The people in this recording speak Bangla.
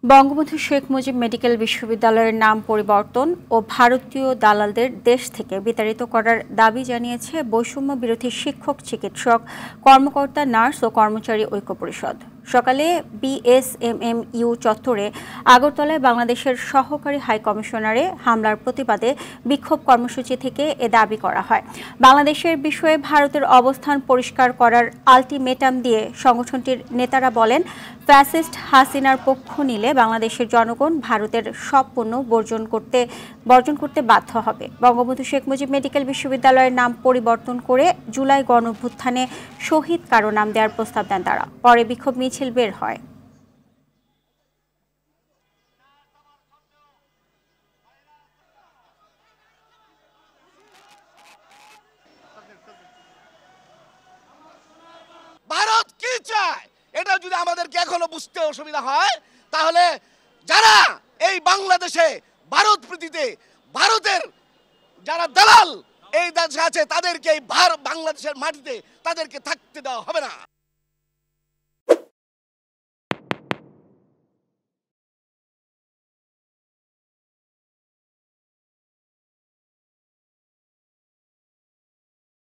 বঙ্গবন্ধু শেখ মুজিব মেডিকেল বিশ্ববিদ্যালয়ের নাম পরিবর্তন ও ভারতীয় দালালদের দেশ থেকে বিতাড়িত করার দাবি জানিয়েছে বৈষম্য বিরোধী শিক্ষক, চিকিৎসক, কর্মকর্তা, নার্স ও কর্মচারী ঐক্য পরিষদ। সকালে বিএসএমএমইউ চত্বরে আগরতলায় বাংলাদেশের সহকারী হাই কমিশনারে হামলার প্রতিবাদে বিক্ষোভ কর্মসূচি থেকে এ দাবি করা হয়। বাংলাদেশের বিষয়ে ভারতের অবস্থান পরিষ্কার করার আলটিমেটাম দিয়ে সংগঠনটির নেতারা বলেন, ফ্যাসিস্ট হাসিনার পক্ষ নিলে বাংলাদেশের জনগণ ভারতের সব পণ্য বর্জন করতে বাধ্য হবে। বঙ্গবন্ধু শেখ মুজিব মেডিকেল বিশ্ববিদ্যালয়ের নাম পরিবর্তন করে জুলাই গণঅভ্যুত্থানে শহীদ কারো নাম দেওয়ার প্রস্তাব দেন তারা। পরে বিক্ষোভ মিছিল বের হয়। ভারত কি চায় এটা যদি আমাদেরকে এখনো বুঝতে অসুবিধা হয়, তাহলে যারা এই বাংলাদেশে ভারত প্রীতিতে ভারতের যারা দালাল এই দেশে আছে তাদেরকে এই বাংলাদেশের মাটিতে তাদেরকে থাকতে দেওয়া হবে না।